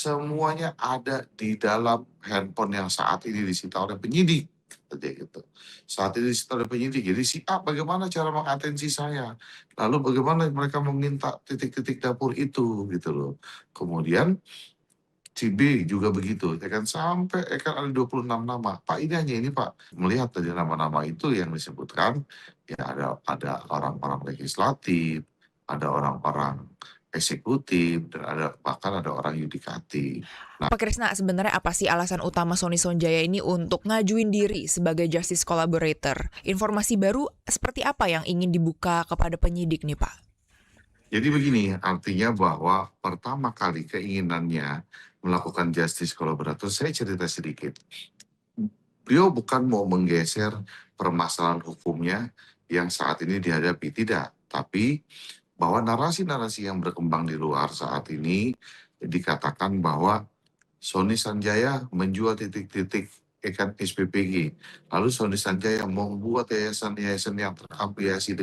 semuanya ada di dalam handphone yang saat ini disita oleh penyidik. Katanya gitu. Saat ini disita oleh penyidik. Jadi si A bagaimana cara mengatensi saya? Lalu bagaimana mereka meminta titik-titik dapur itu gitu loh. Kemudian si B juga begitu, ya kan, sampai kan ada 26 nama. Pak, ini hanya ini Pak, melihat dari nama-nama itu yang disebutkan, ya ada orang-orang legislatif, ada orang-orang eksekutif, dan bahkan ada orang yudikatif. Pak Krisna, sebenarnya apa sih alasan utama Sony Sonjaya ini untuk ngajuin diri sebagai justice collaborator? Informasi baru seperti apa yang ingin dibuka kepada penyidik nih Pak? Jadi begini, artinya bahwa pertama kali keinginannya melakukan justice collaborator, saya cerita sedikit. Beliau bukan mau menggeser permasalahan hukumnya yang saat ini dihadapi, tidak. Tapi bahwa narasi-narasi yang berkembang di luar saat ini dikatakan bahwa Sony Sanjaya menjual titik-titik ikan SPPG. Lalu Sony Sanjaya membuat yayasan-yayasan yang terafiliasi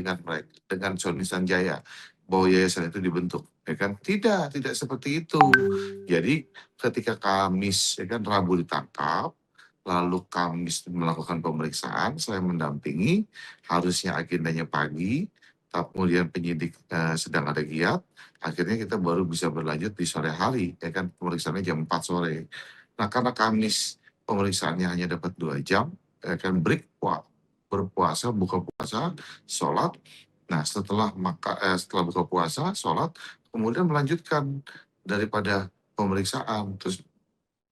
dengan Sony Sanjaya, bahwa yayasan itu dibentuk. Ya kan? Tidak seperti itu. Jadi ketika Kamis, ya kan, Rabu ditangkap, lalu Kamis melakukan pemeriksaan, saya mendampingi, harusnya agendanya pagi, kemudian penyidik sedang ada giat, akhirnya kita baru bisa berlanjut di sore hari, ya kan, pemeriksaannya jam 4 sore. Nah, karena Kamis pemeriksaannya hanya dapat 2 jam, ya kan, berpuasa, buka puasa, sholat. Nah, setelah buka puasa, sholat, kemudian melanjutkan daripada pemeriksaan. Terus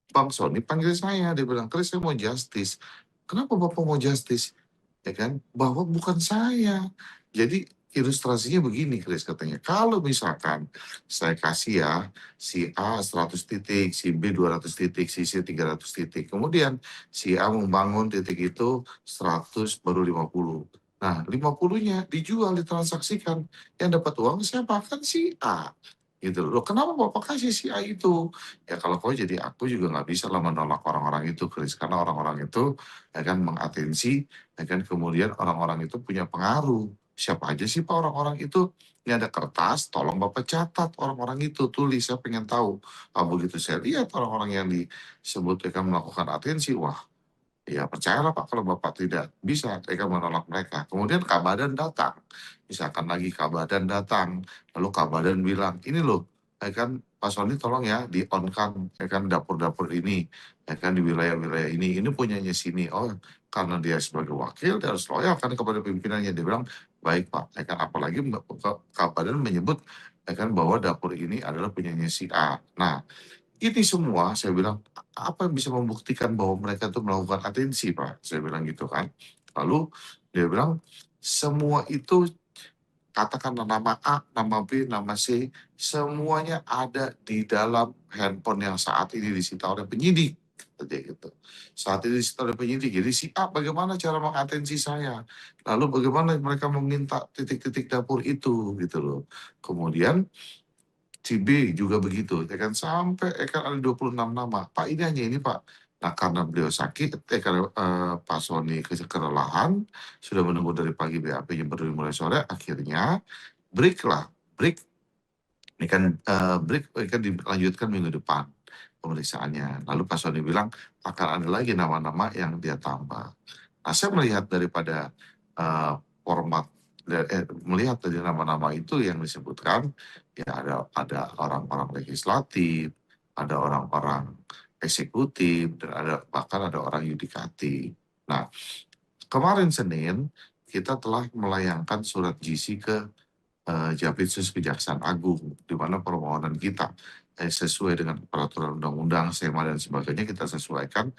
Bang Sony panggil saya, dia bilang, "Kris, saya mau justice." "Kenapa Bapak mau justice?" Ya kan, bahwa bukan saya. Jadi ilustrasinya begini Kris, katanya, kalau misalkan saya kasih ya, si A 100 titik, si B 200 titik, si C 300 titik. Kemudian si A membangun titik itu 100 baru 50. Nah, 50-nya dijual, ditransaksikan. Yang dapat uang siapa? Kan si A. Gitu loh. Kenapa Bapak kasih si A itu? Ya kalau kau jadi aku juga nggak bisa lah menolak orang-orang itu, Kris. Karena orang-orang itu ya kan mengatensi, ya kan, kemudian orang-orang itu punya pengaruh. Siapa aja sih Pak orang-orang itu? Ini ada kertas, tolong Bapak catat orang-orang itu, tulis, saya pengen tahu. Ah, begitu saya lihat orang-orang yang disebut ya kan melakukan atensi, wah, ya percayalah Pak kalau Bapak tidak bisa tega menolak mereka. Kemudian Kabadan datang, misalkan lagi Kabadan datang, lalu Kabadan bilang, ini loh, ya kan Pak Sony tolong ya di-on-kan, ya kan dapur-dapur ini, ya kan di wilayah-wilayah ini punyanya sini. Oh, karena dia sebagai wakil, dia harus loyal kan kepada pimpinannya. Dia bilang, baik Pak, ya kan apalagi Kabadan menyebut ya kan bahwa dapur ini adalah punyanya si A. Nah, ini semua saya bilang, apa yang bisa membuktikan bahwa mereka itu melakukan atensi Pak? Saya bilang gitu kan. Lalu dia bilang, semua itu katakanlah nama A, nama B, nama C, semuanya ada di dalam handphone yang saat ini disita oleh penyidik. Katanya gitu. Saat ini disita oleh penyidik. Jadi si A bagaimana cara mengatensi saya? Lalu bagaimana mereka meminta titik-titik dapur itu gitu loh. Kemudian si B juga begitu, ya kan, sampai kan ada 26 nama. Pak, ini hanya ini Pak. Nah, karena beliau sakit, karena Pak Sony kelelahan, sudah menunggu dari pagi BAP-nya baru dimulai sore, akhirnya break lah, break. Ini kan break kan dilanjutkan minggu depan pemeriksaannya. Lalu Pak Sony bilang akan ada lagi nama-nama yang dia tambah. Nah, saya melihat daripada format melihat dari nama-nama itu yang disebutkan, ya ada orang-orang legislatif, ada orang-orang eksekutif, dan bahkan ada orang yudikatif. Nah, kemarin Senin kita telah melayangkan surat GC ke Jampitsus Kejaksaan Agung, di mana permohonan kita sesuai dengan peraturan undang-undang, SEMA dan sebagainya, kita sesuaikan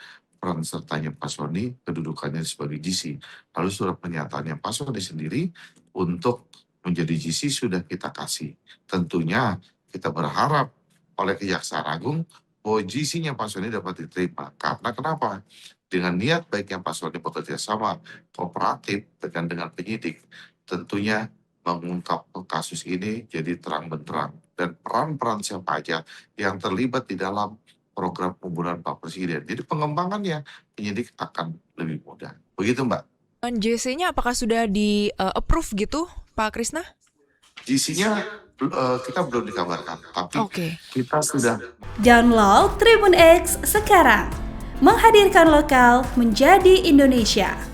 peran sertanya Pak Sony, kedudukannya sebagai GC. Lalu surat pernyataannya Pak Sony sendiri untuk menjadi GC sudah kita kasih. Tentunya kita berharap oleh Kejaksaan Agung bahwa GC-nya Pak Sony dapat diterima. Karena kenapa? Dengan niat baik yang Pak Sony bekerja sama kooperatif dengan penyidik, tentunya mengungkap kasus ini jadi terang benderang, dan peran-peran siapa aja yang terlibat di dalam program pembunuhan Pak Presiden. Jadi pengembangannya penyidik akan lebih mudah. Begitu Mbak. JC-nya apakah sudah di approve gitu, Pak Krisna? GC-nya Kita belum dikabarkan, tapi Oke. kita sudah Download Tribun X sekarang. Menghadirkan lokal menjadi Indonesia.